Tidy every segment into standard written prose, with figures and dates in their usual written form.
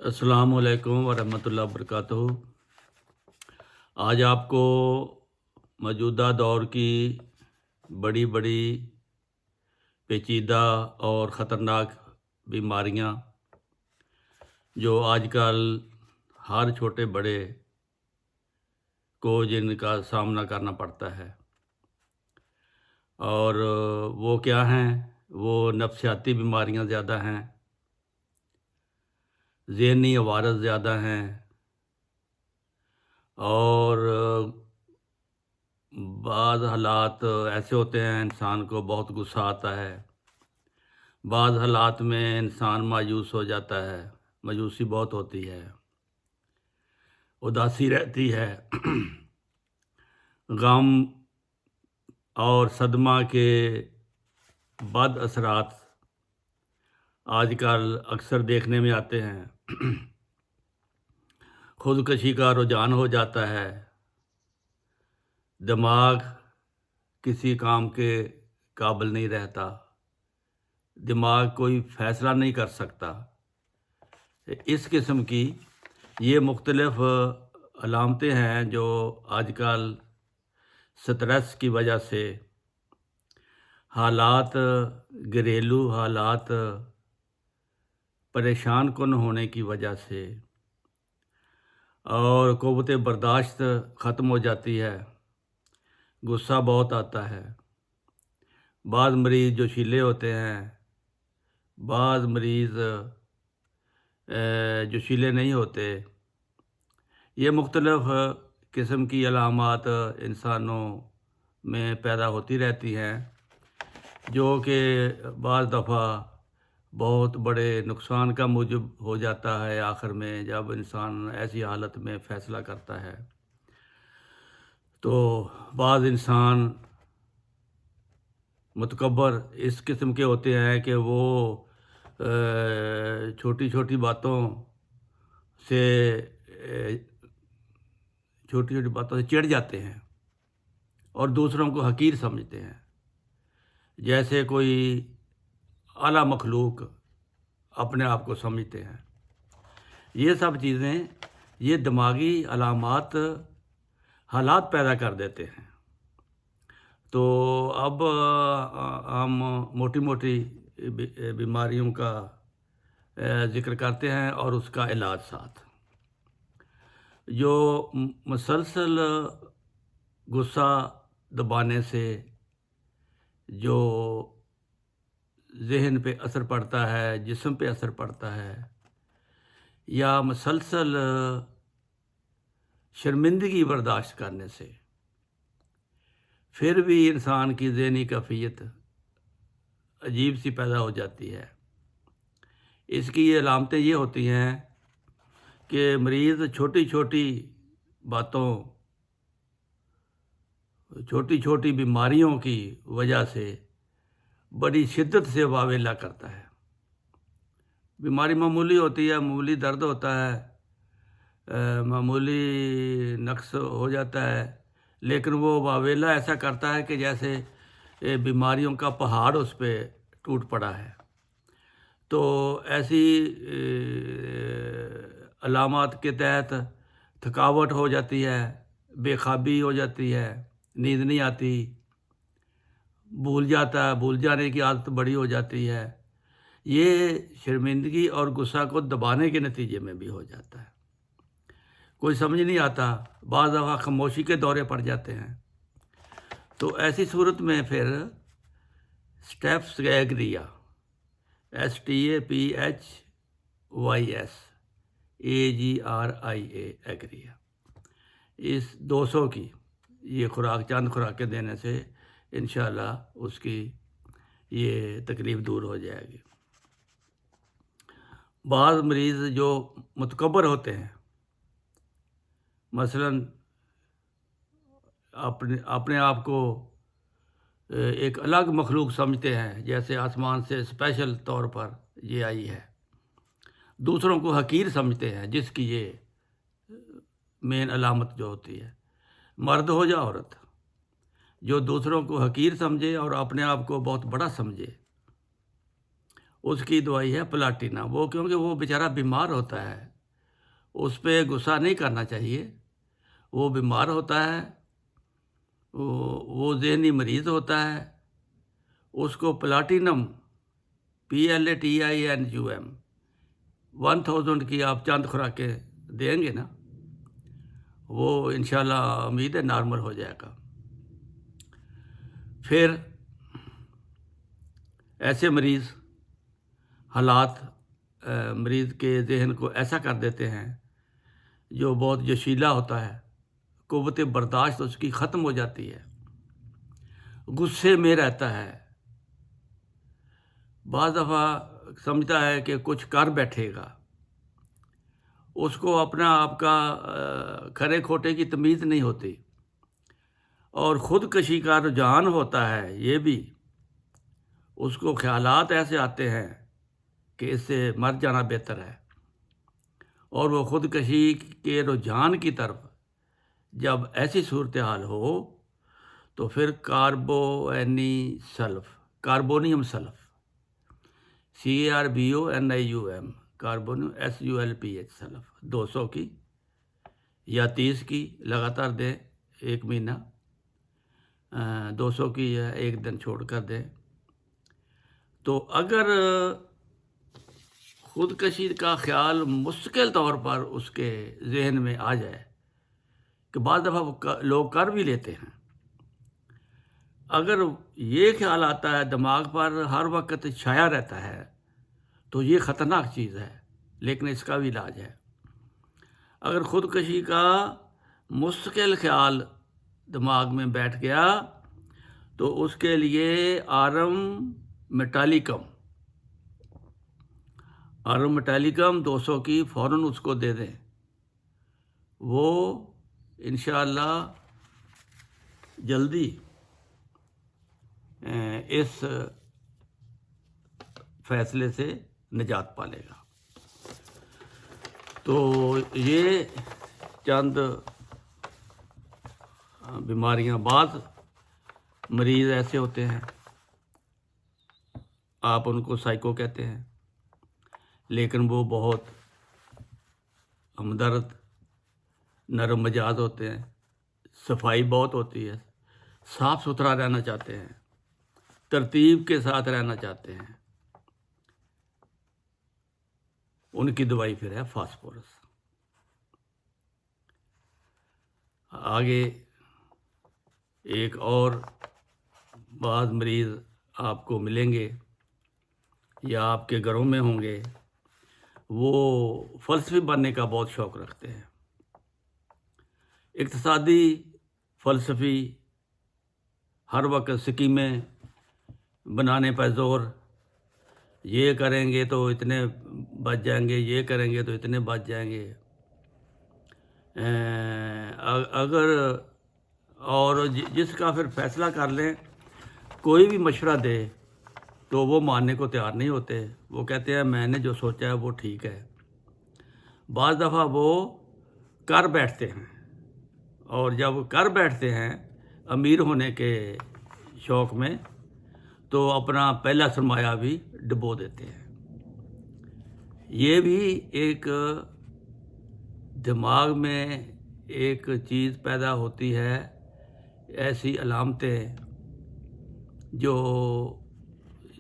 السلام علیکم ورحمۃ اللہ وبرکاتہ۔ آج آپ کو موجودہ دور کی بڑی بڑی پیچیدہ اور خطرناک بیماریاں جو آج کل ہر چھوٹے بڑے کو جن کا سامنا کرنا پڑتا ہے، اور وہ کیا ہیں؟ وہ نفسیاتی بیماریاں زیادہ ہیں، ذہنی عوارض زیادہ ہیں، اور بعض حالات ایسے ہوتے ہیں انسان کو بہت غصہ آتا ہے، بعض حالات میں انسان مایوس ہو جاتا ہے، مایوسی بہت ہوتی ہے، اداسی رہتی ہے، غم اور صدمہ کے بد اثرات آج کل اکثر دیکھنے میں آتے ہیں۔ خودکشی کا رجحان ہو جاتا ہے، دماغ کسی کام کے قابل نہیں رہتا، دماغ کوئی فیصلہ نہیں کر سکتا۔ اس قسم کی یہ مختلف علامتیں ہیں جو آج کل سٹریس کی وجہ سے، حالات، گھریلو حالات، پریشان کن ہونے کی وجہ سے، اور قوت برداشت ختم ہو جاتی ہے، غصہ بہت آتا ہے۔ بعض مریض جوشیلے ہوتے ہیں، بعض مریض جوشیلے نہیں ہوتے۔ یہ مختلف قسم کی علامات انسانوں میں پیدا ہوتی رہتی ہیں، جو کہ بعض دفعہ بہت بڑے نقصان کا موجب ہو جاتا ہے آخر میں، جب انسان ایسی حالت میں فیصلہ کرتا ہے۔ تو بعض انسان متکبر اس قسم کے ہوتے ہیں کہ وہ چھوٹی چھوٹی باتوں سے چڑ جاتے ہیں اور دوسروں کو حقیر سمجھتے ہیں، جیسے کوئی اعلیٰ مخلوق اپنے آپ کو سمجھتے ہیں۔ یہ سب چیزیں، یہ دماغی علامات حالات پیدا کر دیتے ہیں۔ تو اب ہم موٹی موٹی بیماریوں کا ذکر کرتے ہیں اور اس کا علاج ساتھ۔ جو مسلسل غصہ دبانے سے جو ذہن پہ اثر پڑتا ہے، جسم پہ اثر پڑتا ہے، یا مسلسل شرمندگی برداشت کرنے سے، پھر بھی انسان کی ذہنی کیفیت عجیب سی پیدا ہو جاتی ہے۔ اس کی یہ علامتیں یہ ہوتی ہیں کہ مریض چھوٹی چھوٹی باتوں، چھوٹی چھوٹی بیماریوں کی وجہ سے بڑی شدت سے واویلا کرتا ہے۔ بیماری معمولی ہوتی ہے، معمولی درد ہوتا ہے، معمولی نقص ہو جاتا ہے، لیکن وہ واویلا ایسا کرتا ہے کہ جیسے بیماریوں کا پہاڑ اس پہ ٹوٹ پڑا ہے۔ تو ایسی علامات کے تحت تھکاوٹ ہو جاتی ہے، بے خوابی ہو جاتی ہے، نیند نہیں آتی، بھول جانے کی عادت بڑی ہو جاتی ہے۔ یہ شرمندگی اور غصہ کو دبانے کے نتیجے میں بھی ہو جاتا ہے۔ کوئی سمجھ نہیں آتا، بعض دفعہ خاموشی کے دورے پڑ جاتے ہیں۔ تو ایسی صورت میں پھر اسٹیپس ایگریا، STAPHYS ایگریا، اس 200 کی یہ خوراک، چند خوراکیں دینے سے انشاءاللہ اس کی یہ تکلیف دور ہو جائے گی۔ بعض مریض جو متکبر ہوتے ہیں، مثلا اپنے آپ کو ایک الگ مخلوق سمجھتے ہیں، جیسے آسمان سے اسپیشل طور پر یہ آئی ہے، دوسروں کو حقیر سمجھتے ہیں، جس کی یہ مین علامت جو ہوتی ہے، مرد ہو یا عورت، جو دوسروں کو حقیر سمجھے اور اپنے آپ کو بہت بڑا سمجھے، اس کی دوائی ہے پلاٹینا. وہ کیونکہ وہ بیچارہ بیمار ہوتا ہے، اس پہ غصہ نہیں کرنا چاہیے. وہ بیمار ہوتا ہے، وہ ذہنی مریض ہوتا ہے. اس کو پلاٹینم PLATINUM 1000 کی آپ چند خوراکیں دیں گے نا، وہ انشاءاللہ امید ہے نارمل ہو جائے گا. پھر ایسے مریض حالات مریض کے ذہن کو ایسا کر دیتے ہیں جو بہت جوشیلا ہوتا ہے، قوت برداشت اس کی ختم ہو جاتی ہے، غصے میں رہتا ہے. بعض دفعہ سمجھتا ہے کہ کچھ کر بیٹھے گا، اس کو اپنا آپ کا کھرے کھوٹے کی تمیز نہیں ہوتی، اور خودکشی کا رجحان ہوتا ہے. یہ بھی اس کو خیالات ایسے آتے ہیں کہ اس سے مر جانا بہتر ہے، اور وہ خودکشی کے رجحان کی طرف جب ایسی صورتحال ہو تو پھر کاربونیم سلف CARBONIUM کاربونیم SULPH سلف 200 کی یا 30 کی لگاتار دیں، 1 مہینہ 200 کی یا 1 دن چھوڑ کر دیں. تو اگر خودکشی کا خیال مستقل طور پر اس کے ذہن میں آ جائے کہ بعض دفعہ لوگ کر بھی لیتے ہیں، اگر یہ خیال آتا ہے دماغ پر ہر وقت چھایا رہتا ہے تو یہ خطرناک چیز ہے، لیکن اس کا بھی علاج ہے. اگر خودکشی کا مستقل خیال دماغ میں بیٹھ گیا تو اس کے لیے آرم میٹالیکم 200 کی فوراً اس کو دے دیں. وہ انشاءاللہ جلدی اس فیصلے سے نجات پالے گا. تو یہ چند بیماریاں. بعض مریض ایسے ہوتے ہیں، آپ ان کو سائیکو کہتے ہیں، لیکن وہ بہت ہمدرد نرم مزاج ہوتے ہیں، صفائی بہت ہوتی ہے، صاف ستھرا رہنا چاہتے ہیں، ترتیب کے ساتھ رہنا چاہتے ہیں. ان کی دوائی پھر ہے فاسفورس. آگے ایک اور بعض مریض آپ کو ملیں گے یا آپ کے گھروں میں ہوں گے، وہ فلسفی بننے کا بہت شوق رکھتے ہیں. اقتصادی فلسفی، ہر وقت اسکیمیں بنانے پر زور، یہ کریں گے تو اتنے بچ جائیں گے، یہ کریں گے تو اتنے بچ جائیں گے. اگر اور جس کا پھر فیصلہ کر لیں، کوئی بھی مشورہ دے تو وہ ماننے کو تیار نہیں ہوتے. وہ کہتے ہیں میں نے جو سوچا ہے وہ ٹھیک ہے. بعض دفعہ وہ کر بیٹھتے ہیں، اور جب کر بیٹھتے ہیں امیر ہونے کے شوق میں تو اپنا پہلا سرمایہ بھی ڈبو دیتے ہیں. یہ بھی ایک دماغ میں ایک چیز پیدا ہوتی ہے، ایسی علامتیں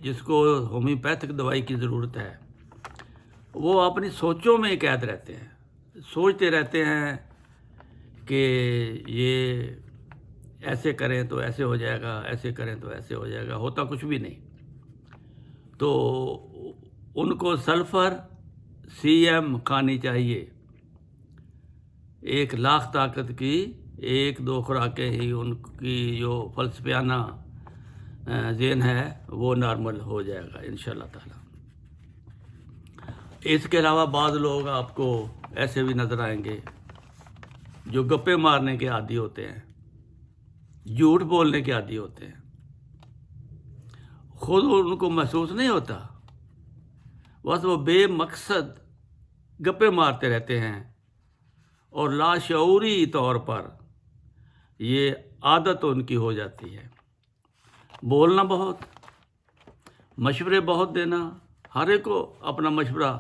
جس کو ہومیوپیتھک دوائی کی ضرورت ہے. وہ اپنی سوچوں میں قید رہتے ہیں، سوچتے رہتے ہیں کہ یہ ایسے کریں تو ایسے ہو جائے گا، ایسے کریں تو ایسے ہو جائے گا، ہوتا کچھ بھی نہیں. تو ان کو سلفر CM کھانی چاہیے. 1,00,000 طاقت کی 1-2 خوراکیں ہی ان کی جو فلسفیانہ ذہن ہے وہ نارمل ہو جائے گا انشاءاللہ تعالی. اس کے علاوہ بعض لوگ آپ کو ایسے بھی نظر آئیں گے جو گپے مارنے کے عادی ہوتے ہیں، جھوٹ بولنے کے عادی ہوتے ہیں. خود ان کو محسوس نہیں ہوتا، بس وہ بے مقصد گپے مارتے رہتے ہیں، اور لاشعوری طور پر یہ عادت ان کی ہو جاتی ہے. بولنا بہت، مشورے بہت دینا، ہر ایک کو اپنا مشورہ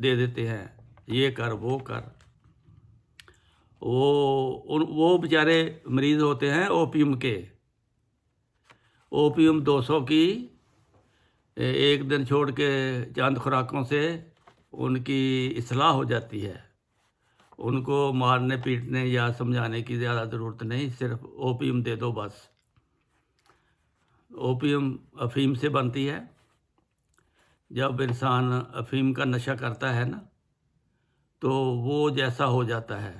دے دیتے ہیں، یہ کر وہ کر۔ وہ بیچارے مریض ہوتے ہیں اوپیم کے، اوپیم 200 کی ایک دن چھوڑ کے چند خوراکوں سے ان کی اصلاح ہو جاتی ہے۔ ان کو مارنے پیٹنے یا سمجھانے کی زیادہ ضرورت نہیں، صرف اوپیم دے دو بس۔ اوپیم افیم سے بنتی ہے۔ جب انسان افیم کا نشہ کرتا ہے نا تو وہ جیسا ہو جاتا ہے،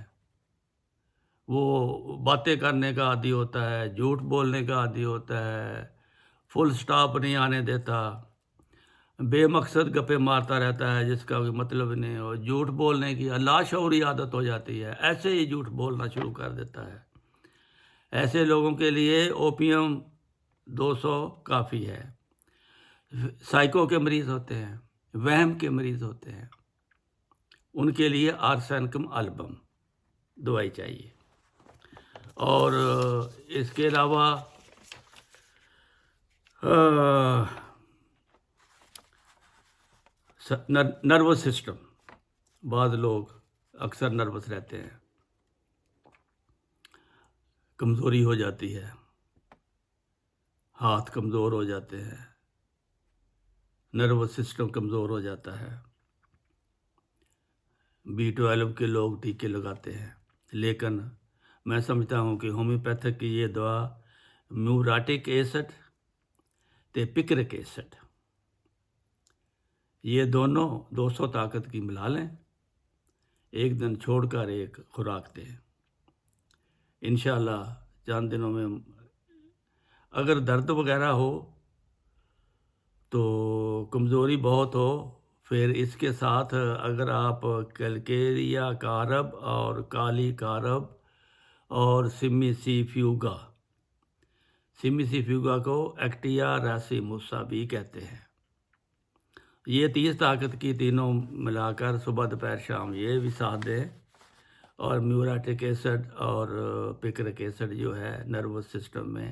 وہ باتیں کرنے کا عادی ہوتا ہے، جھوٹ بولنے کا عادی ہوتا ہے، فل سٹاپ نہیں آنے دیتا، بے مقصد گپے مارتا رہتا ہے جس کا کوئی مطلب نہیں ہو، جھوٹ بولنے کی لاشعوری عادت ہو جاتی ہے، ایسے ہی جھوٹ بولنا شروع کر دیتا ہے۔ ایسے لوگوں کے لیے اوپیم 200 کافی ہے۔ سائیکو کے مریض ہوتے ہیں، وہم کے مریض ہوتے ہیں، ان کے لیے آرسینکم البم دوائی چاہیے۔ اور اس کے علاوہ نروس سسٹم، بعض لوگ اکثر نروس رہتے ہیں، کمزوری ہو جاتی ہے، ہاتھ کمزور ہو جاتے ہیں، نروس سسٹم کمزور ہو جاتا ہے۔ B12 کے لوگ ٹیکے لگاتے ہیں، لیکن میں سمجھتا ہوں کہ ہومیوپیتھک کی یہ دوا میوراٹک ایسڈ تے پکرک ایسڈ، یہ دونوں 200 طاقت کی ملا لیں، ایک دن چھوڑ کر ایک خوراک دیں، انشاءاللہ چند دنوں میں۔ اگر درد وغیرہ ہو تو کمزوری بہت ہو، پھر اس کے ساتھ اگر آپ کیلکیریا کارب اور کالی کارب اور سمی سی فیوگا کو ایکٹیا ریسی موسا بھی کہتے ہیں، یہ 30 طاقت کی تینوں ملا کر صبح دوپہر شام یہ بھی ساتھ دیں، اور میوراٹک ایسڈ اور پکرک ایسڈ جو ہے نروس سسٹم میں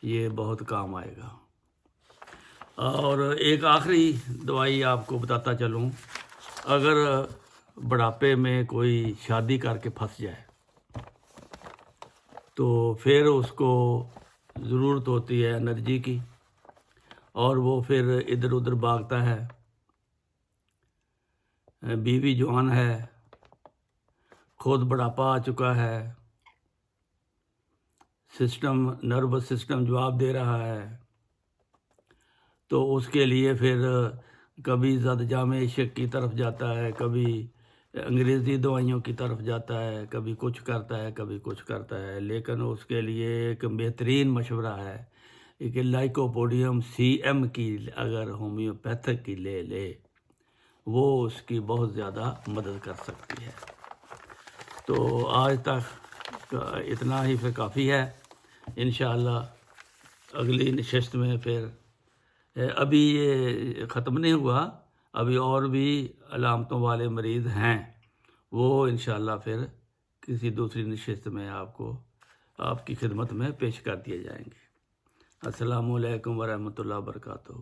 یہ بہت کام آئے گا۔ اور ایک آخری دوائی آپ کو بتاتا چلوں، اگر بڑھاپے میں کوئی شادی کر کے پھنس جائے تو پھر اس کو ضرورت ہوتی ہے انرجی کی، اور وہ پھر ادھر ادھر بھاگتا ہے، بیوی جوان ہے، خود بڑھاپا آ چکا ہے، نروس سسٹم جواب دے رہا ہے، تو اس کے لیے پھر کبھی زد جام عشق کی طرف جاتا ہے، کبھی انگریزی دوائیوں کی طرف جاتا ہے، کبھی کچھ کرتا ہے، کبھی کچھ کرتا ہے، لیکن اس کے لیے ایک بہترین مشورہ ہے کہ لائکوپوڈیم CM کی اگر ہومیوپیتھک کی لے وہ اس کی بہت زیادہ مدد کر سکتی ہے۔ تو آج تک اتنا ہی پھر کافی ہے، انشاءاللہ اگلی نشست میں پھر ابھی یہ ختم نہیں ہوا، ابھی اور بھی علامتوں والے مریض ہیں، وہ انشاءاللہ پھر کسی دوسری نشست میں آپ کی خدمت میں پیش کر دیے جائیں گے۔ السلام علیکم ورحمۃ اللہ وبرکاتہ۔